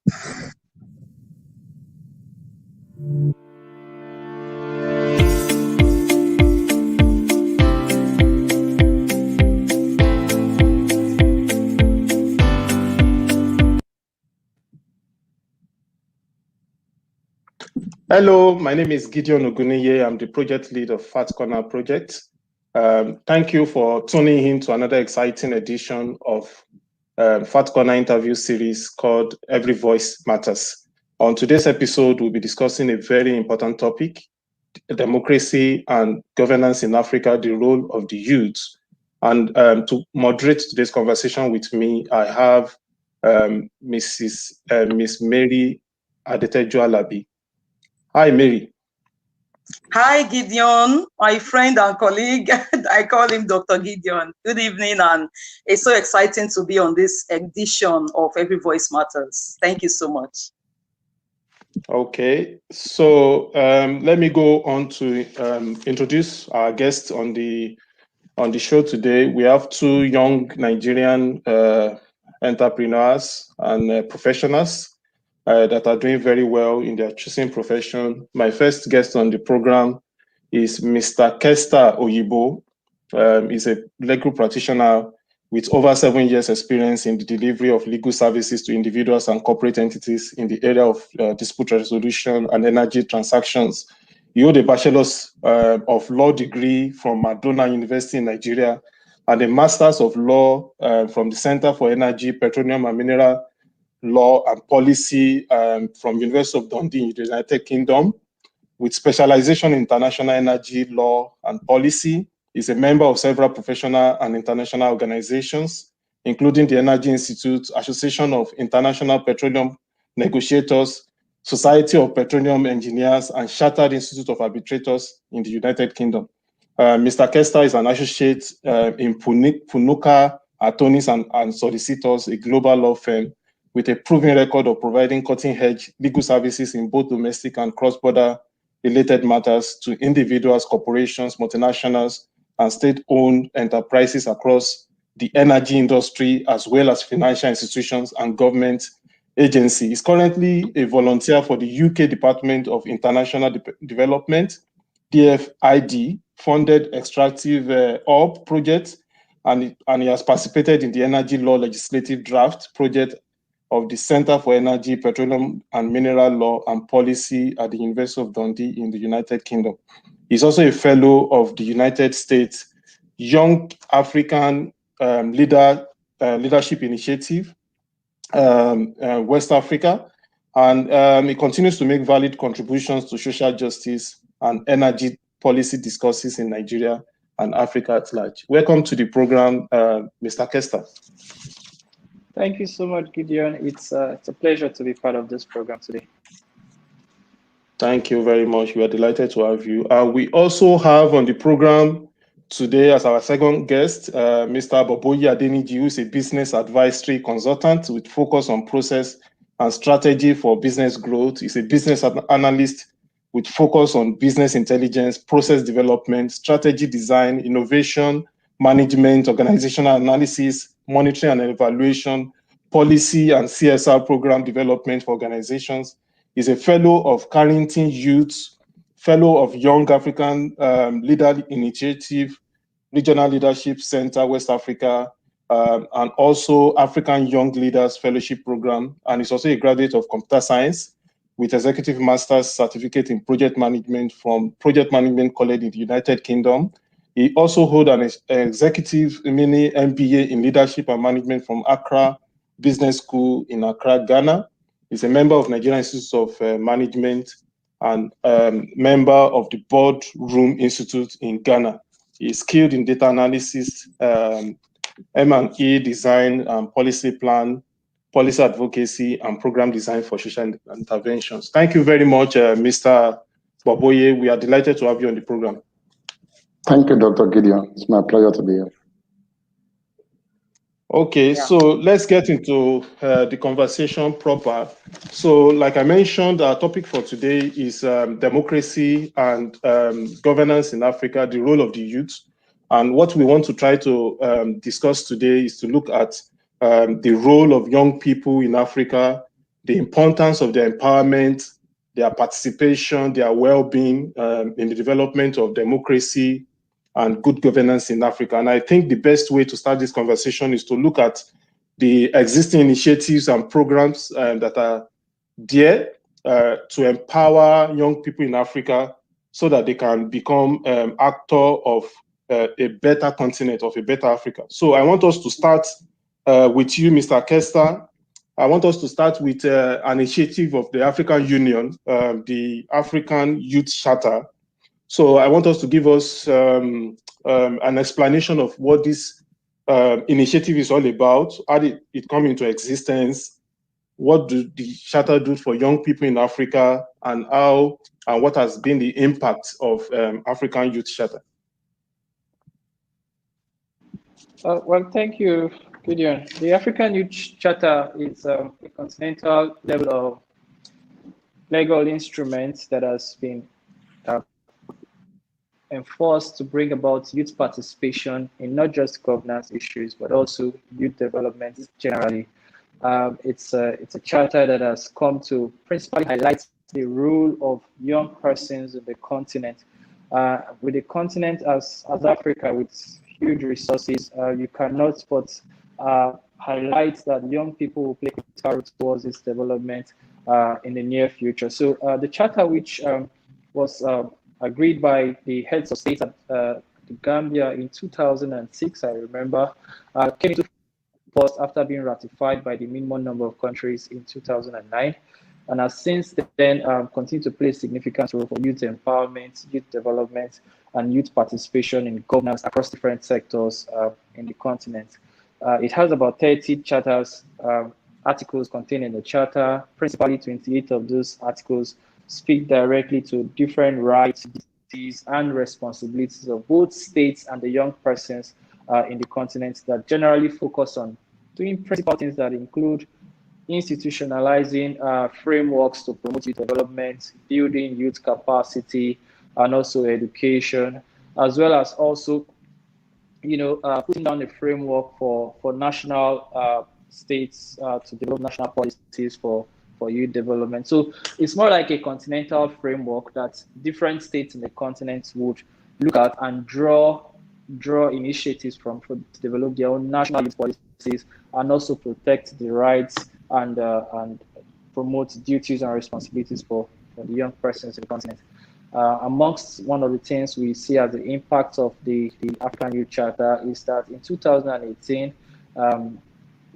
Hello, my name is Gideon Oguniye. I'm the project lead of Fat Corner Project. Thank you for tuning in to another exciting edition of Fat Corner interview series called Every Voice Matters. On today's episode, we'll be discussing a very important topic, democracy and governance in Africa, the role of the youth. And to moderate today's conversation with me, I have Miss Mary Adetejo-Alabi. Hi, Mary. Hi, Gideon, my friend and colleague. I call him Dr. Gideon. Good evening, and it's so exciting to be on this edition of Every Voice Matters. Thank you so much. Okay, so let me go on to introduce our guests on the show today. We have two young Nigerian entrepreneurs and professionals that are doing very well in their choosing profession. My first guest on the program is Mr. Kester Oyibo. He's a legal practitioner with over 7 years experience in the delivery of legal services to individuals and corporate entities in the area of dispute resolution and energy transactions. He holds a bachelor's of law degree from Madonna University in Nigeria and a master's of law from the Center for Energy, Petroleum and Mineral Law and Policy from University of Dundee in the United Kingdom, with specialization in international energy law and policy. He's a member of several professional and international organizations, including the Energy Institute, Association of International Petroleum Negotiators, Society of Petroleum Engineers, and Chartered Institute of Arbitrators in the United Kingdom. Mr. Kester is an associate in Punuka Attorneys and Solicitors, a global law firm with a proven record of providing cutting-edge legal services in both domestic and cross-border related matters to individuals, corporations, multinationals, and state-owned enterprises across the energy industry, as well as financial institutions and government agencies. He's currently a volunteer for the UK Department of International Development, DFID, funded extractive orb project, and he has participated in the energy law legislative draft project of the Center for Energy, Petroleum and Mineral Law and Policy at the University of Dundee in the United Kingdom. He's also a fellow of the United States Young African Leadership Initiative, West Africa, and he continues to make valid contributions to social justice and energy policy discourses in Nigeria and Africa at large. Welcome to the program, Mr. Kester. Thank you so much, Gideon. It's a pleasure to be part of this program today. Thank you very much. We are delighted to have you. We also have on the program today as our second guest, Mr. Babu Yadi, who is a business advisory consultant with focus on process and strategy for business growth. He's a business analyst with focus on business intelligence, process development, strategy design, innovation, management, organizational analysis, monitoring and evaluation, policy and CSR program development for organizations. He's a fellow of Carrington Youth, fellow of Young African Leader Initiative, Regional Leadership Center, West Africa, and also African Young Leaders Fellowship Program. And he's also a graduate of computer science with executive master's certificate in project management from Project Management College in the United Kingdom. He also holds an executive mini MBA in leadership and management from Accra Business School in Accra, Ghana. He's a member of Nigerian Institute of Management and member of the Boardroom Institute in Ghana. He's skilled in data analysis, M&E design, policy plan, policy advocacy, and program design for social interventions. Thank you very much, Mr. Baboye. We are delighted to have you on the program. Thank you, Dr. Gideon. It's my pleasure to be here. Okay, so let's get into the conversation proper. So like I mentioned, our topic for today is democracy and governance in Africa, the role of the youth. And what we want to try to discuss today is to look at the role of young people in Africa the importance of their empowerment, their participation, their well-being in the development of democracy and good governance in Africa. And I think the best way to start this conversation is to look at the existing initiatives and programs that are there to empower young people in Africa so that they can become actor of a better continent, of a better Africa. So I want us to start with you, Mr. Kester. I want us to start with an initiative of the African Union, the African Youth Charter. So I want us to give us an explanation of what this initiative is all about, how did it come into existence, what do the charter do for young people in Africa, and how and what has been the impact of African Youth Charter? Well, thank you, Gideon. The African Youth Charter is a continental level of legal instrument that has been enforced to bring about youth participation in not just governance issues, but also youth development generally. It's a charter that has come to principally highlight the role of young persons in the continent. With the continent as Africa, with huge resources, you cannot but highlight that young people will play a critical role towards its development in the near future. So the charter, which was agreed by the heads of state at the Gambia in 2006, I remember, came into force after being ratified by the minimum number of countries in 2009, and has since then continued to play a significant role for youth empowerment, youth development, and youth participation in governance across different sectors in the continent. It has about 30 charters, articles contained in the charter. Principally 28 of those articles speak directly to different rights, duties, and responsibilities of both states and the young persons in the continent, that generally focus on doing principal things that include institutionalizing frameworks to promote youth development, building youth capacity, and also education, as well as also, putting down a framework for national states to develop national policies for youth development. So it's more like a continental framework that different states in the continent would look at and draw initiatives from to develop their own national youth policies, and also protect the rights and promote duties and responsibilities for the young persons in the continent. Amongst one of the things we see as the impact of the African Youth Charter is that in 2018,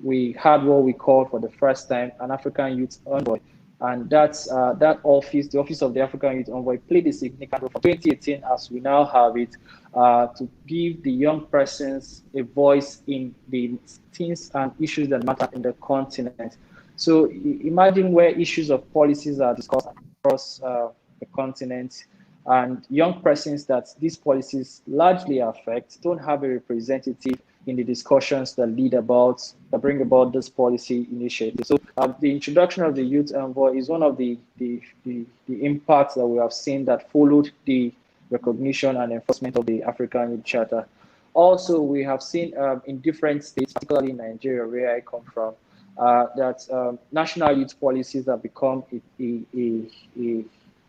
we had what we called for the first time an African Youth Envoy. And that office, the Office of the African Youth Envoy, played a significant role from 2018, as we now have it, to give the young persons a voice in the things and issues that matter in the continent. So imagine where issues of policies are discussed across the continent, and young persons that these policies largely affect don't have a representative in the discussions that bring about this policy initiative. So the introduction of the Youth Envoy is one of the impacts that we have seen that followed the recognition and enforcement of the African Youth Charter. Also, we have seen in different states, particularly in Nigeria, where I come from, that national youth policies have become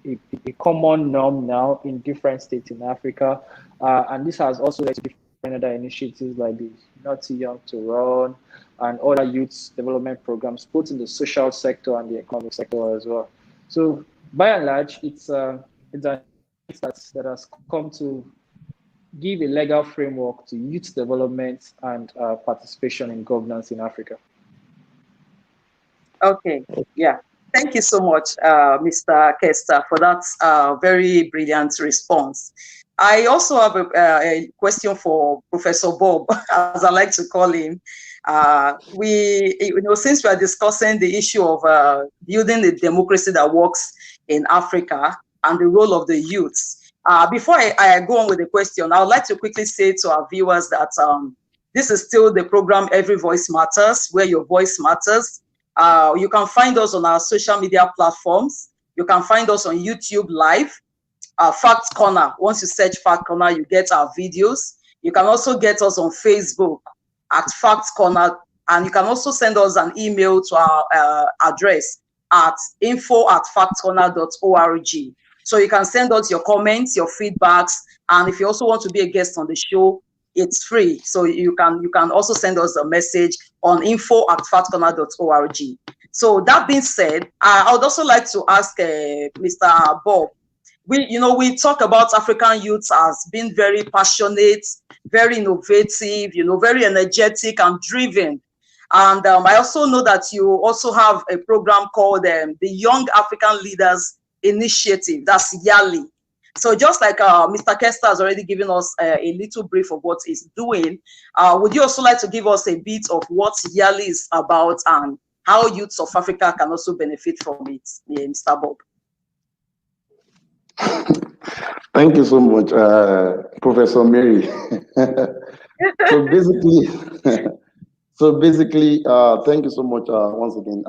a common norm now in different states in Africa, and this has also led to different other initiatives like the Not Too Young to Run and other youth development programs, both in the social sector and the economic sector as well. So by and large, it's an initiative that has come to give a legal framework to youth development and participation in governance in Africa. Okay, yeah. Thank you so much, Mr. Kester, for that very brilliant response. I also have a question for Professor Bob, as I like to call him. Since we are discussing the issue of building a democracy that works in Africa and the role of the youths, before I go on with the question, I would like to quickly say to our viewers that this is still the program Every Voice Matters, where your voice matters. You can find us on our social media platforms. You can find us on YouTube Live, Fact Corner. Once you search Fact Corner, you get our videos. You can also get us on Facebook at Fact Corner, and you can also send us an email to our address, at info@factcorner.org. So you can send us your comments, your feedbacks, and if you also want to be a guest on the show, it's free. So you can also send us a message on info@factcorner.org. So that being said, I would also like to ask Mr. Bob. We talk about African youths as being very passionate, very innovative, very energetic and driven. And I also know that you also have a program called the Young African Leaders Initiative, that's YALI. So just like Mr. Kester has already given us a little brief of what he's doing, would you also like to give us a bit of what YALI is about and how youths of Africa can also benefit from it, Mr. Bob? Thank you so much, Professor Mary. Basically, thank you so much once again.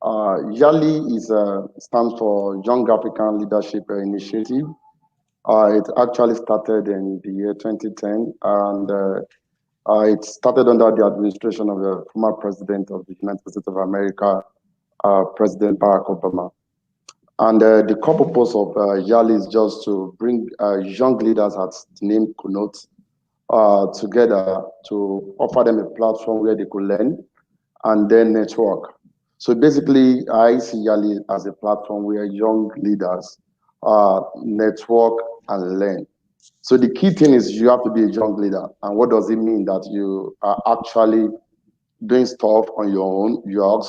YALI stands for Young African Leadership Initiative. It actually started in the year 2010, and it started under the administration of the former president of the United States of America, President Barack Obama. And the core purpose of YALI is just to bring young leaders, as the name connotes, together to offer them a platform where they could learn and then network. So basically, I see YALI as a platform where young leaders network and learn. So the key thing is you have to be a young leader. And what does it mean? That you are actually doing stuff on your own. You're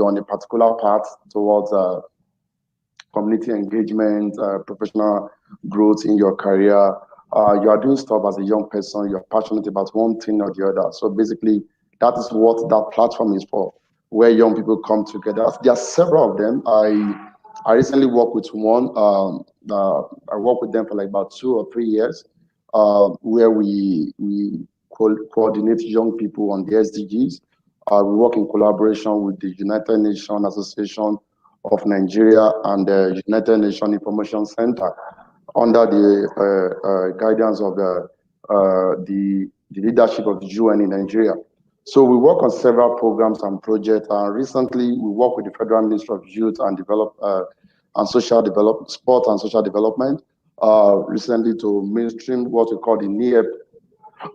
on a particular path towards community engagement, professional growth in your career. You are doing stuff as a young person. You're passionate about one thing or the other. So basically, that is what that platform is for, where young people come together. There are several of them. I recently worked with one. I worked with them for like about 2 or 3 years, where we coordinate young people on the SDGs. We work in collaboration with the United Nations Association of Nigeria and the United Nations Information Center under the guidance of the leadership of the UN in Nigeria. So we work on several programs and projects. And recently, we work with the Federal Ministry of Youth and Social Development, Sport and Social Development, recently to mainstream what we call the NEP.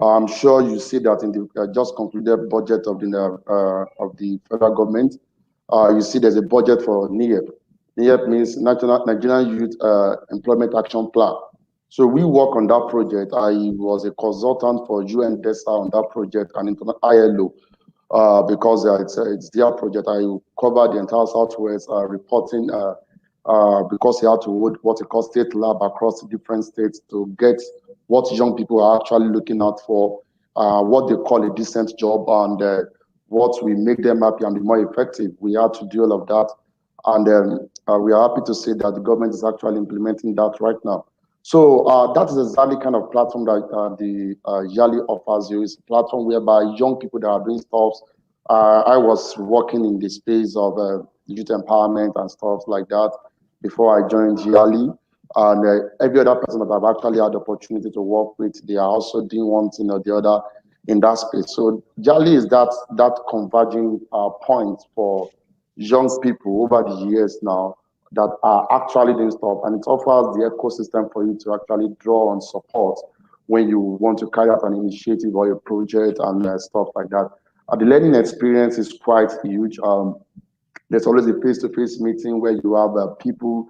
I'm sure you see that in the just concluded budget of the federal government. You see there's a budget for NEP. NEP means Nigerian Youth Employment Action Plan. So we work on that project. I was a consultant for UN DESA on that project and ILO because it's their project. I covered the entire Southwest reporting because they had to hold what they call state lab across different states to get what young people are actually looking out for, what they call a decent job, and what will make them happy and be more effective. We had to do all of that. And we are happy to say that the government is actually implementing that right now. So that is exactly kind of platform that the YALI offers you. It's a platform whereby young people that are doing stuff. I was working in the space of youth empowerment and stuff like that before I joined YALI. And every other person that I've actually had the opportunity to work with, they are also doing one thing or the other in that space. So YALI is that converging point for young people over the years now that are actually doing stuff, and it offers the ecosystem for you to actually draw on support when you want to carry out an initiative or a project and stuff like that. The learning experience is quite huge. There's always a face-to-face meeting where you have people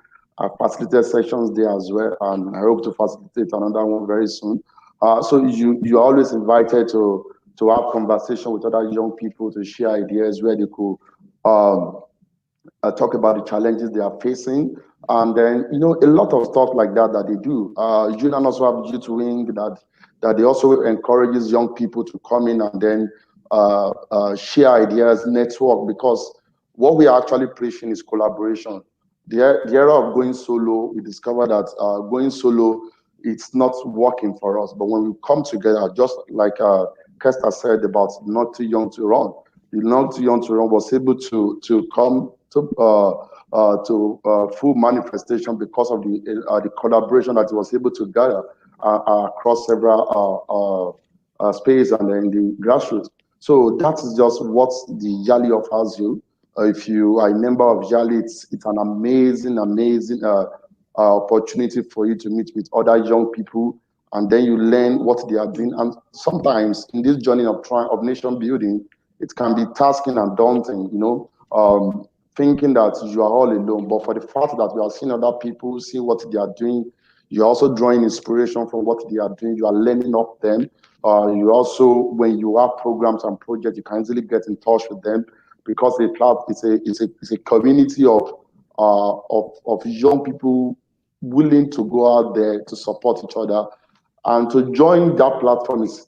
facilitate sessions there as well, and I hope to facilitate another one very soon. So you're always invited to have conversation with other young people to share ideas where they could talk about the challenges they are facing, and then a lot of stuff like that they do. UNAN also have youth wing that they also encourages young people to come in and then share ideas, network, because what we are actually preaching is collaboration. The era of going solo, we discovered that going solo, it's not working for us. But when we come together, just like Kester said about not too young to run, the not too young to run was able to come to full manifestation because of the collaboration that it was able to gather across several spaces and in the grassroots. So that is just what the YALI offers you. If you are a member of YALI, it's an amazing opportunity for you to meet with other young people, and then you learn what they are doing. And sometimes in this journey of nation building, it can be tasking and daunting, thinking that you are all alone. But for the fact that you are seeing other people, see what they are doing, you're also drawing inspiration from what they are doing. You are learning of them. You also, when you have programs and projects, you can easily get in touch with them, because it's a community of young people willing to go out there to support each other. And to join that platform is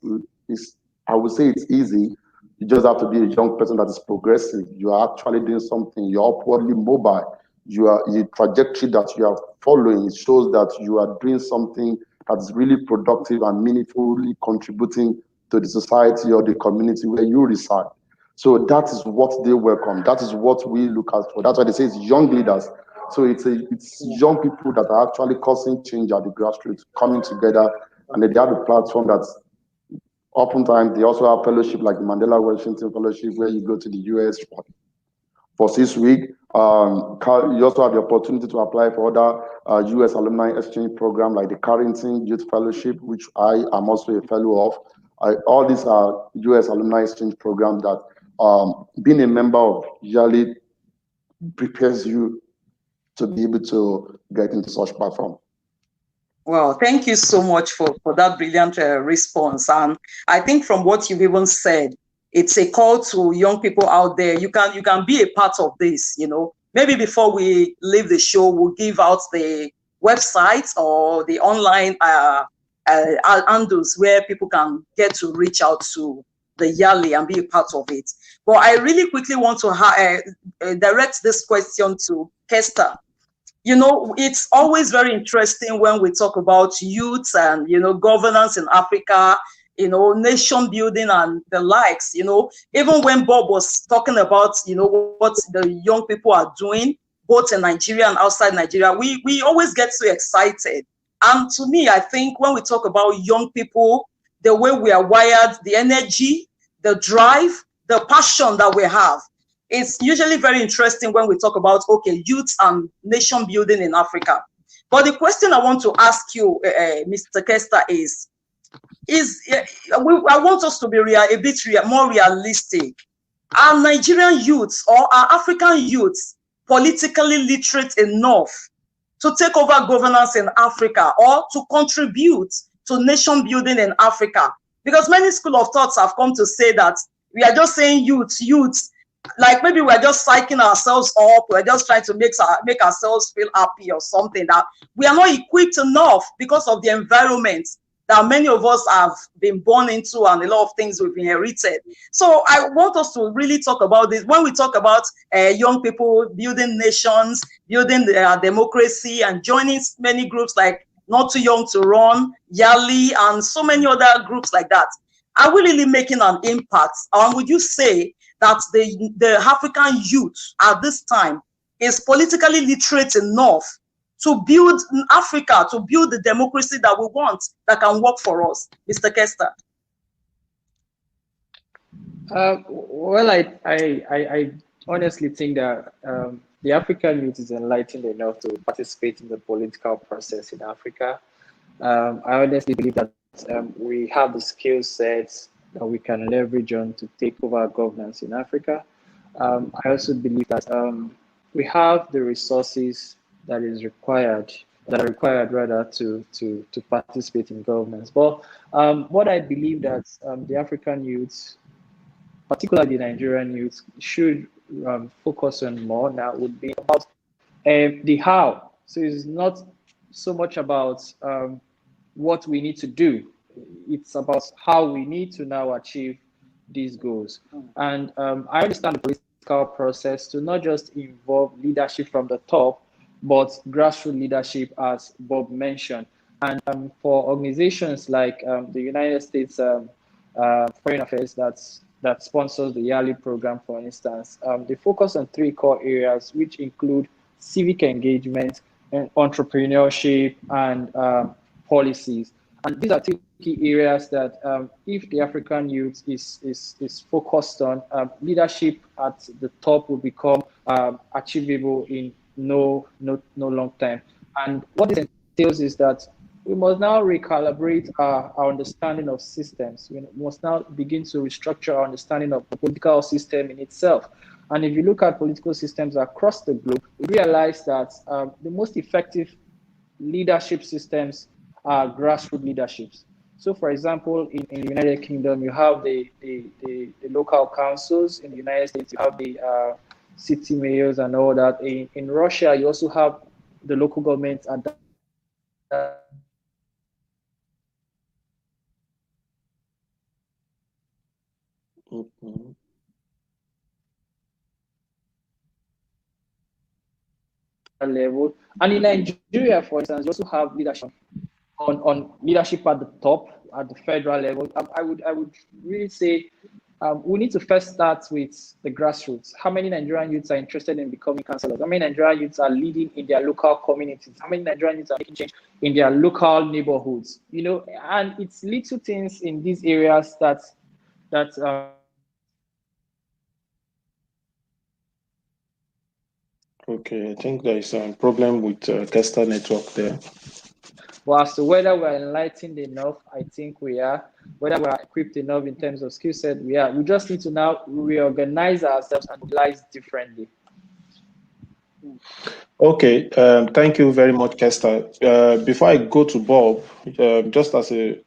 I would say it's easy. You just have to be a young person that is progressive. You are actually doing something. You're upwardly mobile. The trajectory that you are following, it shows that you are doing something that's really productive and meaningfully contributing to the society or the community where you reside. So that is what they welcome. That is what we look out for. That's why they say it's young leaders. So it's young people that are actually causing change at the grassroots, coming together, and they have a platform that's oftentimes they also have fellowship like the Mandela Washington Fellowship, where you go to the US for 6 weeks. You also have the opportunity to apply for other US alumni exchange program like the Carrington Youth Fellowship, which I am also a fellow of. All these are US alumni exchange programs that being a member of YALI prepares you to be able to get into such platform. Well, thank you so much for that brilliant response. And I think from what you've even said, it's a call to young people out there. You can be a part of this, Maybe before we leave the show, we'll give out the website or the online handles where people can get to reach out to the YALI and be a part of it. But I really quickly want to direct this question to Kester. It's always very interesting when we talk about youth and, governance in Africa, nation building and the likes, even when Bob was talking about, what the young people are doing, both in Nigeria and outside Nigeria, we always get so excited. And to me, I think when we talk about young people, the way we are wired, the energy, the drive, the passion that we have, it's usually very interesting when we talk about, youth and nation building in Africa. But the question I want to ask you, Mr. Kester, I want us to be a bit more realistic. Are Nigerian youths or are African youths politically literate enough to take over governance in Africa or to contribute to nation building in Africa? Because many school of thoughts have come to say that we are just saying youths, like maybe we're just psyching ourselves up, we're just trying to make ourselves feel happy or something, that we are not equipped enough because of the environment that many of us have been born into and a lot of things we've inherited. So I want us to really talk about this. When we talk about young people building nations, building democracy and joining many groups like Not Too Young to Run, YALI, and so many other groups like that, are we really making an impact? Or would you say that the African youth at this time is politically literate enough to build Africa, to build the democracy that we want, that can work for us? Mr. Kester. Well, I honestly think that the African youth is enlightened enough to participate in the political process in Africa. I honestly believe that we have the skill sets that we can leverage on to take over governance in Africa. I also believe that we have the resources that are required rather to participate in governance. But what I believe that the African youths, particularly the Nigerian youths, should focus on more now would be about the how. So it's not so much about what we need to do. It's about how we need to now achieve these goals. And I understand the political process to not just involve leadership from the top, but grassroots leadership, as Bob mentioned. And for organizations like the United States Foreign Affairs that sponsors the YALI program, for instance, they focus on 3 core areas, which include civic engagement, and entrepreneurship, and policies. And these are 3 key areas that if the African youth is focused on, leadership at the top will become achievable in no long time. And what this entails is that we must now recalibrate our understanding of systems. We must now begin to restructure our understanding of the political system in itself. And if you look at political systems across the globe, we realize that the most effective leadership systems are grassroots leaderships. So, for example, in the United Kingdom, you have the local councils. In the United States, you have the city mayors and all that. In Russia, you also have the local government at that level. And in Nigeria, for instance, you also have leadership on leadership at the top, at the federal level. I would really say we need to first start with the grassroots. How many Nigerian youths are interested in becoming councillors? How many Nigerian youths are leading in their local communities? How many Nigerian youths are making change in their local neighborhoods? You know, and it's little things in these areas that Okay, I think there is a problem with Kester network there. Well, as to whether we're enlightened enough, I think we are. Whether we're equipped enough in terms of skill set, we are. We just need to now reorganize ourselves and mobilize differently. Okay, thank you very much, Kester. Before I go to Bob, just as a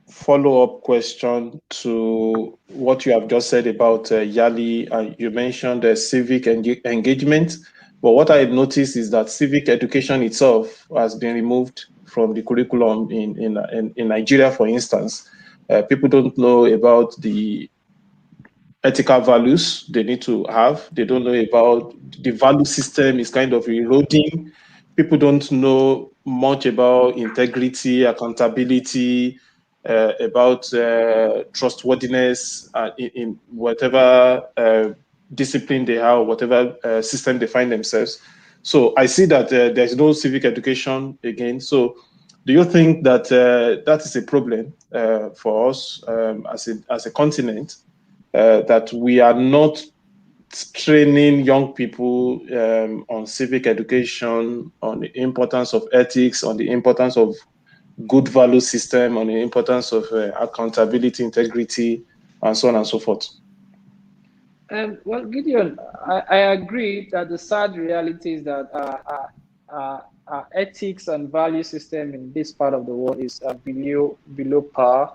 follow-up question to what you have just said about YALI, and you mentioned civic engagement. But what I noticed is that civic education itself has been removed from the curriculum in Nigeria, for instance. People don't know about the ethical values they need to have. They don't know about the value system is kind of eroding. People don't know much about integrity, accountability, about trustworthiness in whatever discipline they have, whatever system they find themselves. So I see that there's no civic education again. So do you think that that is a problem for us as a continent? That we are not training young people on civic education, on the importance of ethics, on the importance of good value system, on the importance of accountability, integrity, and so on and so forth. Well, Gideon, I agree that the sad reality is that our ethics and value system in this part of the world is below par,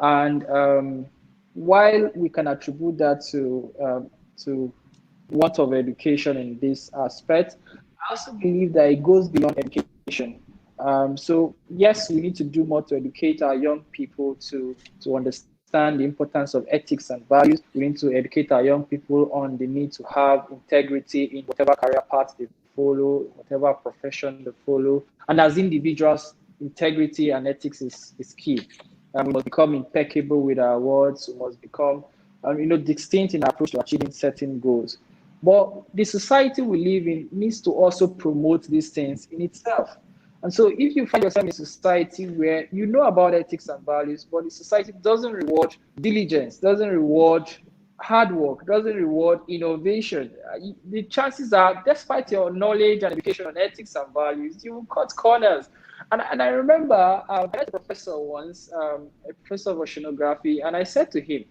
and while we can attribute that to want of education in this aspect, I also believe that it goes beyond education. So yes, we need to do more to educate our young people to understand the importance of ethics and values. We need to educate our young people on the need to have integrity in whatever career path they follow, whatever profession they follow. And as individuals, integrity and ethics is key. We must become impeccable with our words. We must become, distinct in our approach to achieving certain goals. But the society we live in needs to also promote these things in itself. And so if you find yourself in a society where you know about ethics and values, but the society doesn't reward diligence, doesn't reward hard work, doesn't reward innovation, the chances are, despite your knowledge and education on ethics and values, you will cut corners. And I remember I had a professor once, a professor of oceanography, and I said to him,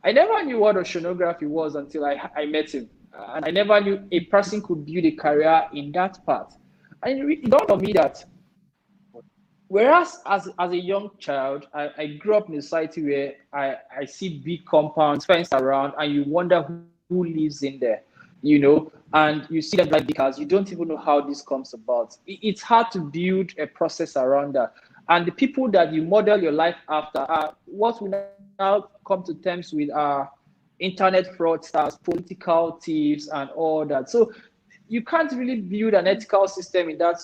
I never knew what oceanography was until I met him. And I never knew a person could build a career in that part. And it dawned on me that whereas as a young child, I grew up in a society where I see big compounds fenced around, and you wonder who lives in there, and you see them like because you don't even know how this comes about. It's hard to build a process around that. And the people that you model your life after are what we now come to terms with are internet fraudsters, political thieves, and all that. So you can't really build an ethical system in that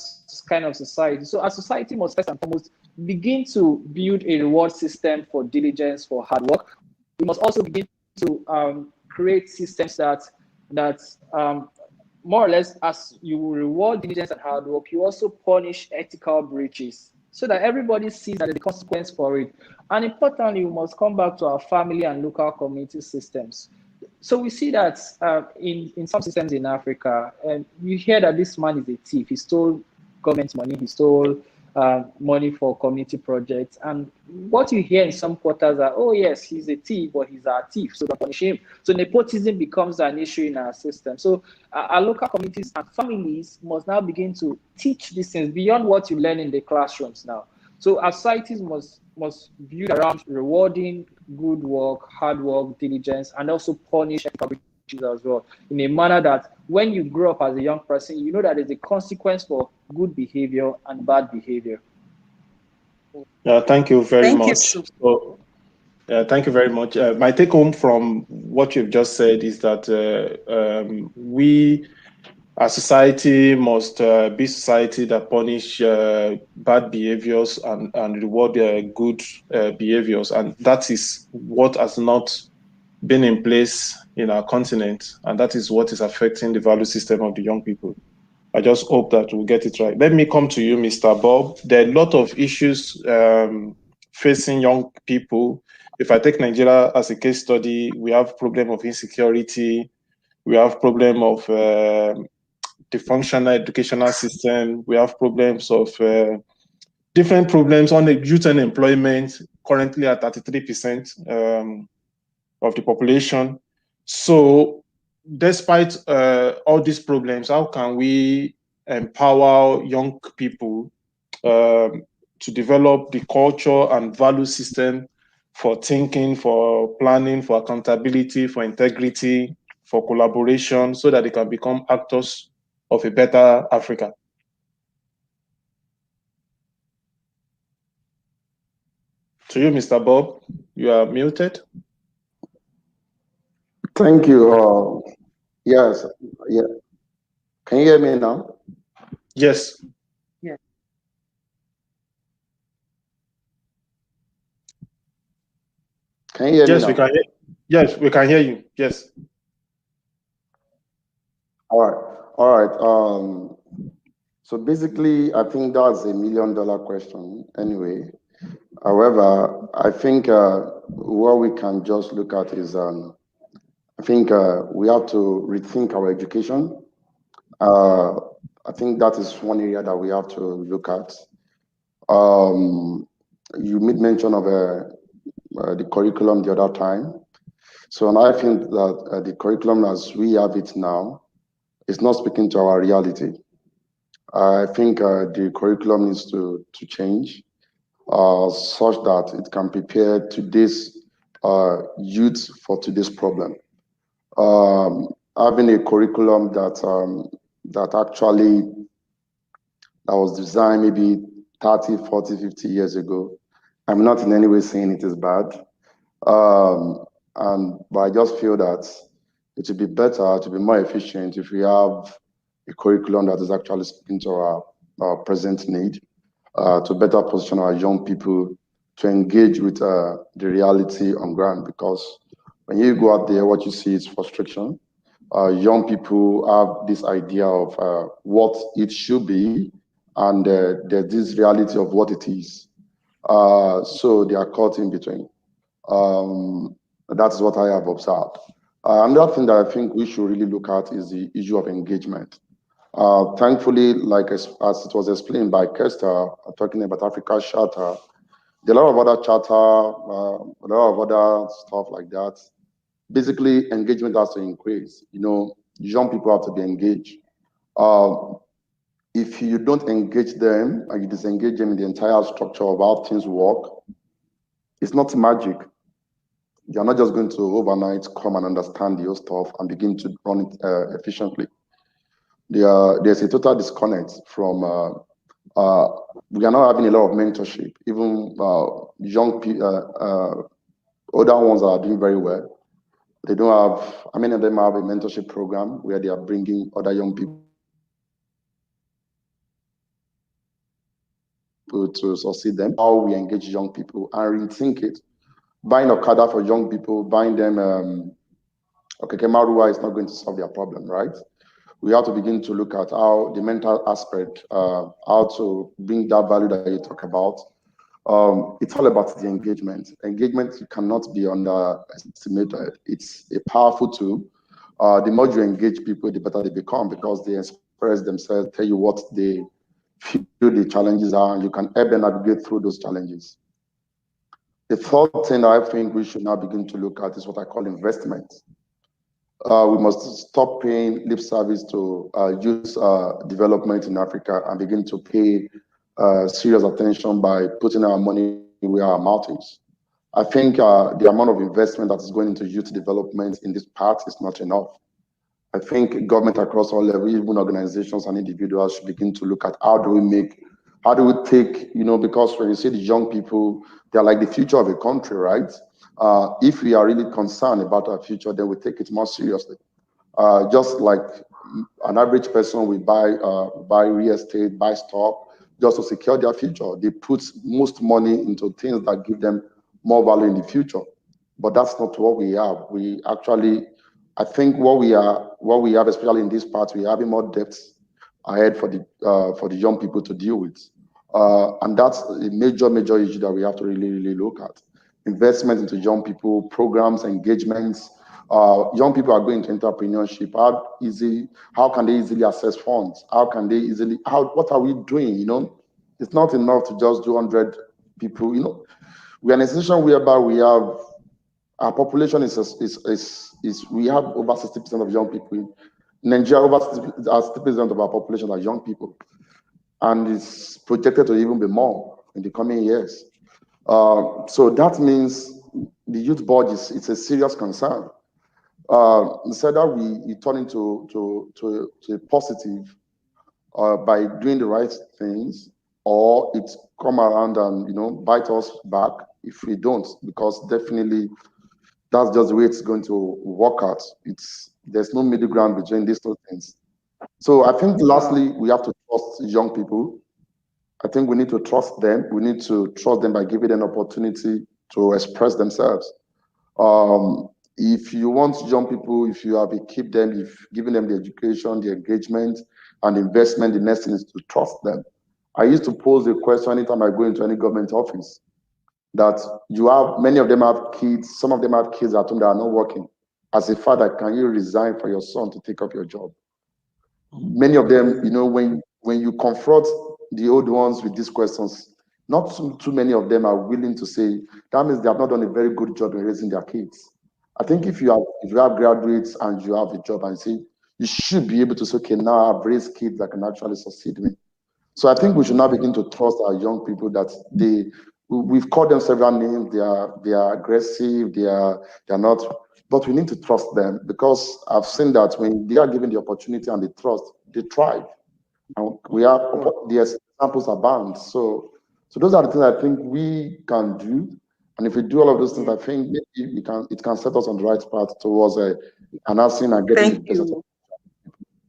kind of society. So a society must first and foremost begin to build a reward system for diligence, for hard work. We must also begin to create systems that more or less, as you reward diligence and hard work, you also punish ethical breaches. so that everybody sees that there's a consequence for it. And importantly, we must come back to our family and local community systems. So we see that in some systems in Africa, you hear that this man is a thief. He stole government money. He stole money for community projects. And what you hear in some quarters are, oh yes, he's a thief, but he's our thief, so don't punish him. So nepotism becomes an issue in our system. So our local communities and families must now begin to teach these things beyond what you learn in the classrooms now. So our societies must view around rewarding good work, hard work, diligence, and also punish breaches as well, in a manner that when you grow up as a young person, you know that there's a consequence for good behavior and bad behavior. Thank you very much. Thank you very much. My take home from what you've just said is that we, as society, must be society that punish bad behaviors and reward good behaviors. And that is what has not been in place in our continent. And that is what is affecting the value system of the young people. I just hope that we'll get it right. Let me come to you, Mr. Bob. There are a lot of issues facing young people. If I take Nigeria as a case study, we have problem of insecurity. We have problem of the functional educational system. We have problems of different problems on the youth unemployment, currently at 33% of the population. So despite all these problems, how can we empower young people to develop the culture and value system for thinking, for planning, for accountability, for integrity, for collaboration, so that they can become actors of a better Africa? To you, Mr. Bob, you are muted. Thank you. Yes. Yeah. Can you hear me now? Yes. Yeah. Can you hear me now? We can hear. Yes, we can hear you. Yes. All right. So basically, I think that's $1 million question anyway. However, I think what we can just look at is, I think we have to rethink our education. I think that is one area that we have to look at. You made mention of the curriculum the other time. So, and I think that the curriculum as we have it now is not speaking to our reality. I think the curriculum needs to change such that it can prepare today's youth for today's problem. Having a curriculum that actually that was designed maybe 30, 40, 50 years ago, I'm not in any way saying it is bad. But I just feel that it would be better, to be more efficient if we have a curriculum that is actually speaking to our present need, to better position our young people to engage with the reality on ground. Because when you go out there, what you see is frustration. Young people have this idea of what it should be, and there's this reality of what it is. So they are caught in between. That's what I have observed. Another thing that I think we should really look at is the issue of engagement. Thankfully, like as it was explained by Kester, talking about Africa Charter, there are a lot of other charter, a lot of other stuff like that. Basically, engagement has to increase. You know, young people have to be engaged. If you don't engage them and you disengage them in the entire structure of how things work, it's not magic. You're not just going to overnight come and understand your stuff and begin to run it efficiently. There's a total disconnect from, we are not having a lot of mentorship. Even young people, older ones are doing very well. They don't have, many of them have a mentorship program where they are bringing other young people to succeed them. How we engage young people and rethink it. Buying Okada for young people, buying them, okay, Marua is not going to solve their problem, right? we have to begin to look at how the mental aspect, how to bring that value that you talk about. It's all about the engagement. Engagement cannot be underestimated. It's a powerful tool. The more you engage people, the better they become, because they express themselves, tell you what they feel the challenges are, and you can help them navigate through those challenges. The third thing I think we should now begin to look at is what I call investment. We must stop paying lip service to youth development in Africa and begin to pay serious attention by putting our money where our mouth is. I think the amount of investment that is going into youth development in this part is not enough. I think government across all levels, even organizations and individuals, should begin to look at how do we take, because when you see the young people, they're like the future of a country, right? If we are really concerned about our future, then we take it more seriously. Just like an average person will buy real estate, buy stock, just to secure their future. They put most money into things that give them more value in the future. But that's not what we have. We actually, I think what we have, especially in this part, we are having more debts ahead for the young people to deal with. And that's a major issue that we have to really look at. Investment into young people, programs, engagements. Young people are going into entrepreneurship. How can they easily access funds? What are we doing? It's not enough to just do 100 people. We are in a situation whereby we have our population we have over 60% of young people. In Nigeria, over 60% of our population are young people, and it's projected to even be more in the coming years. So that means the youth budget it's a serious concern. Instead that we turn into a positive by doing the right things, or it come around and bite us back if we don't, because definitely that's just the way it's going to work out. There's no middle ground between these two things. So I think lastly, we have to trust young people. I think we need to trust them. We need to trust them by giving them an opportunity to express themselves. If you want young people, if you have to keep them, if giving them the education, the engagement, and investment, the next thing is to trust them. I used to pose a question anytime I go into any government office, that many of them have kids, some of them have kids at home that are not working. As a father, can you resign for your son to take up your job? Many of them, when you confront the old ones with these questions, not too many of them are willing to say, that means they have not done a very good job in raising their kids. I think if you have graduates and you have a job and say, you should be able to say, okay, now I've raised kids that can actually succeed me. So I think we should now begin to trust our young people that we've called them several names. They are aggressive. They're not, but we need to trust them, because I've seen that when they are given the opportunity and the trust, they thrive. And the examples abound. So those are the things I think we can do. And if we do all of those things, I think maybe it can set us on the right path towards announcing and getting the best.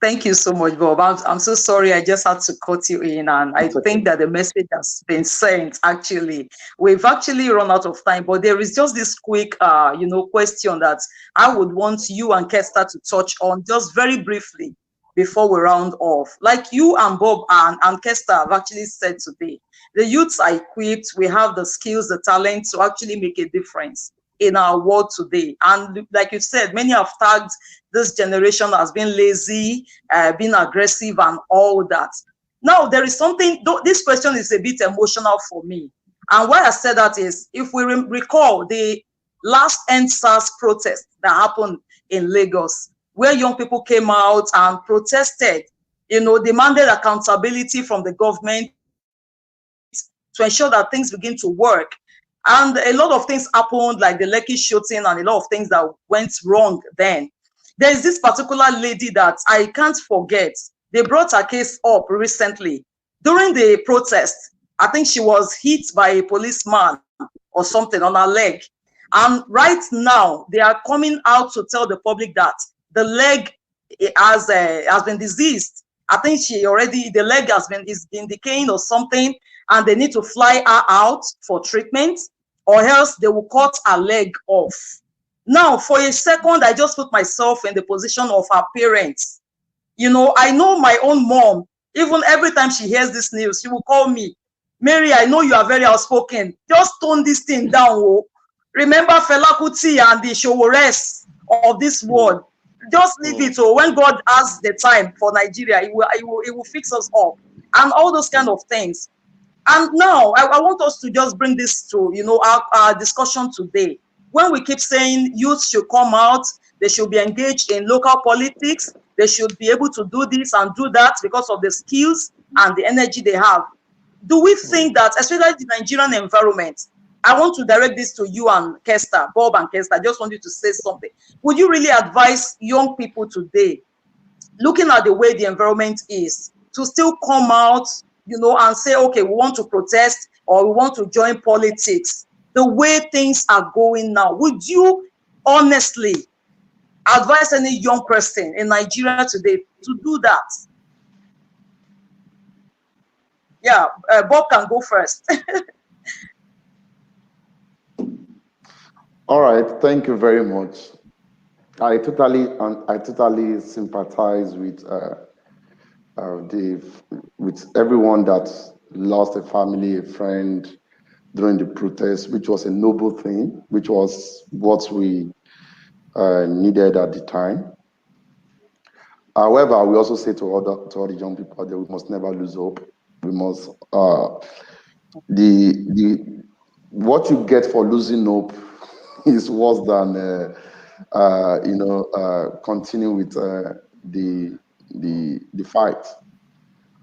Thank you so much, Bob. I'm so sorry. I just had to cut you in, and I think that the message has been sent. Actually, we've actually run out of time, but there is just this quick, question that I would want you and Kester to touch on just very briefly before we round off. Like you and Bob and Kester have actually said today, the youths are equipped. We have the skills, the talent to actually make a difference in our world today. And like you said, many have tagged this generation as being lazy, being aggressive and all that. Now, there is something, this question is a bit emotional for me. And why I said that is, if we recall the last EndSARS protest that happened in Lagos, where young people came out and protested, demanded accountability from the government to ensure that things begin to work. And a lot of things happened, like the Lekki shooting and a lot of things that went wrong then. There's this particular lady that I can't forget. They brought her case up recently. During the protest, I think she was hit by a policeman or something on her leg. And right now, they are coming out to tell the public that the leg has been diseased. I think the leg has been decaying or something, and they need to fly her out for treatment, or else they will cut her leg off. Now, for a second, I just put myself in the position of her parents. You know, I know my own mom, even every time she hears this news, she will call me, Mary, I know you are very outspoken. Just tone this thing down. Oh. Remember Fela Kuti and the Showores of this world. Just leave it. So when God has the time for Nigeria, it will fix us up. And all those kind of things. And now I want us to just bring this to, you know, our discussion today. When we keep saying youth should come out, they should be engaged in local politics, they should be able to do this and do that because of the skills and the energy they have. Do we think that, especially the Nigerian environment, I want to direct this to you and Kester, Bob and Kester, I just want you to say something. Would you really advise young people today, looking at the way the environment is, to still come out, you know, and say, okay, we want to protest or we want to join politics, the way things are going now? Would you honestly advise any young person in Nigeria today to do that? Yeah, Bob can go first. All right, thank you very much. I totally sympathize with with everyone that lost a family, a friend during the protest, which was a noble thing, which was what we needed at the time. However, we also say to all the young people that we must never lose hope. We must what you get for losing hope is worse than continue with the fight.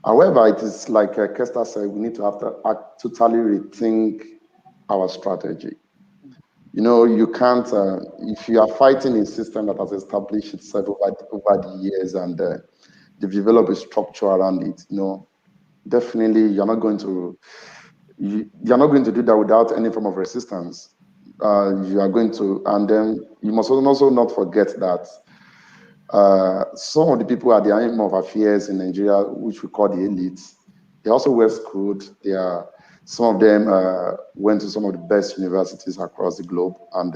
However, it is like Kester said, we need to have to totally rethink our strategy. You know, you can't, if you are fighting a system that has established itself over the years and they've developed a structure around it, you know, definitely you're not going to do that without any form of resistance. You are going to, and then you must also not forget that some of the people at the aim of affairs in Nigeria, which we call the elites, they also were schooled. Some of them went to some of the best universities across the globe, and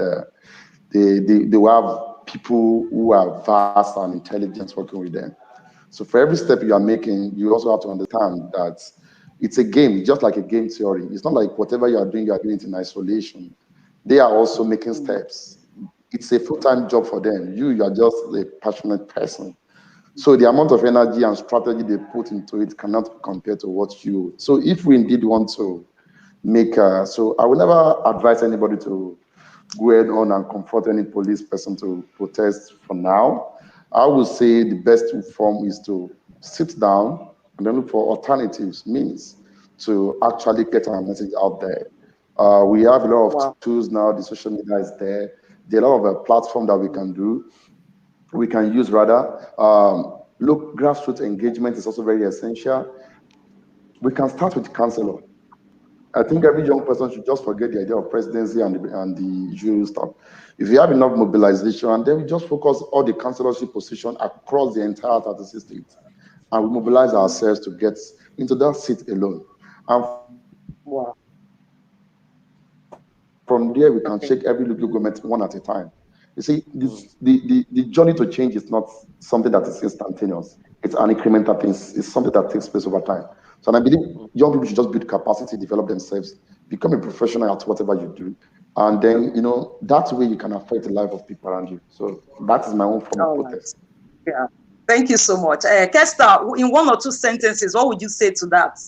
they will have people who are vast and intelligent working with them. So for every step you are making, you also have to understand that it's a game, just like a game theory. It's not like whatever you are doing it in isolation. They are also making steps. It's a full-time job for them. You are just a passionate person. So the amount of energy and strategy they put into it cannot be compared to what you. So if we indeed want to make, so I would never advise anybody to go ahead on and confront any police person to protest for now. I would say the best form is to sit down and then look for alternatives, means to actually get our message out there. We have a lot of tools now. The social media is there. There are a lot of platforms that we can use rather. Look, grassroots engagement is also very essential. We can start with counselor. I think every young person should just forget the idea of presidency and the usual stuff. If you have enough mobilization, and then we just focus all the councillorship position across the entire 36 states, and we mobilize ourselves to get into that seat alone. And from there, we can shake every local government one at a time. You see, the journey to change is not something that is instantaneous. It's an incremental thing. It's something that takes place over time. So I believe young people should just build capacity, develop themselves, become a professional at whatever you do. And then, you know, that way you can affect the life of people around you. So that is my own form of protest. Yeah. Thank you so much. Kester, in one or two sentences, what would you say to that?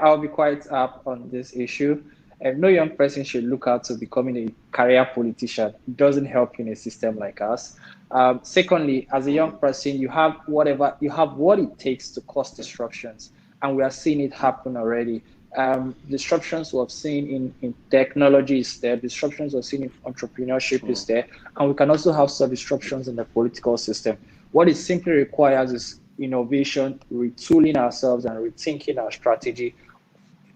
I'll be quite up on this issue. No young person should look out to becoming a career politician. It doesn't help in a system like us. Secondly, as a young person, you have what it takes to cause disruptions, and we are seeing it happen already. Disruptions we've seen in technology is there, disruptions we've seen in entrepreneurship is there, and we can also have some disruptions in the political system. What it simply requires is innovation, retooling ourselves and rethinking our strategy.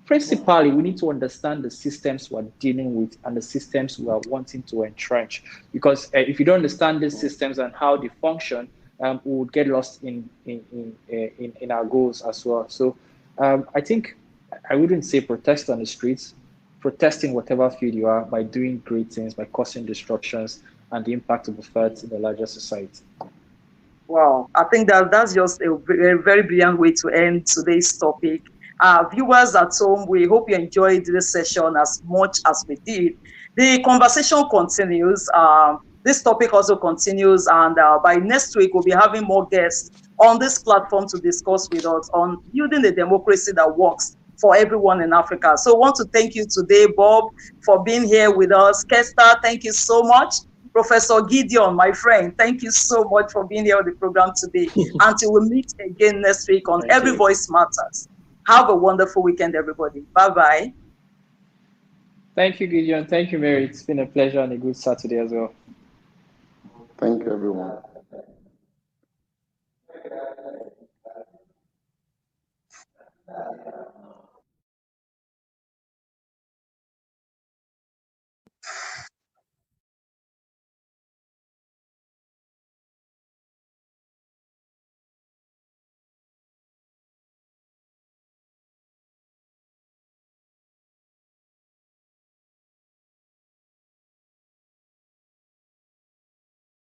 Principally, we need to understand the systems we're dealing with and the systems we are wanting to entrench. Because if you don't understand these systems and how they function, we would get lost in our goals as well. So I think I wouldn't say protest on the streets, protesting whatever field you are by doing great things, by causing destructions and the impact of the threats in the larger society. Wow, I think that's just a very, very brilliant way to end today's topic. Viewers at home, we hope you enjoyed this session as much as we did. The conversation continues. This topic also continues, and by next week, we'll be having more guests on this platform to discuss with us on building a democracy that works for everyone in Africa. So I want to thank you today, Bob, for being here with us. Kester, thank you so much. Professor Gideon, my friend, thank you so much for being here on the program today. Until we meet again next week on Thank Every you. Voice Matters. Have a wonderful weekend, everybody. Bye-bye. Thank you, Gideon. Thank you, Mary. It's been a pleasure and a good Saturday as well. Thank you, everyone.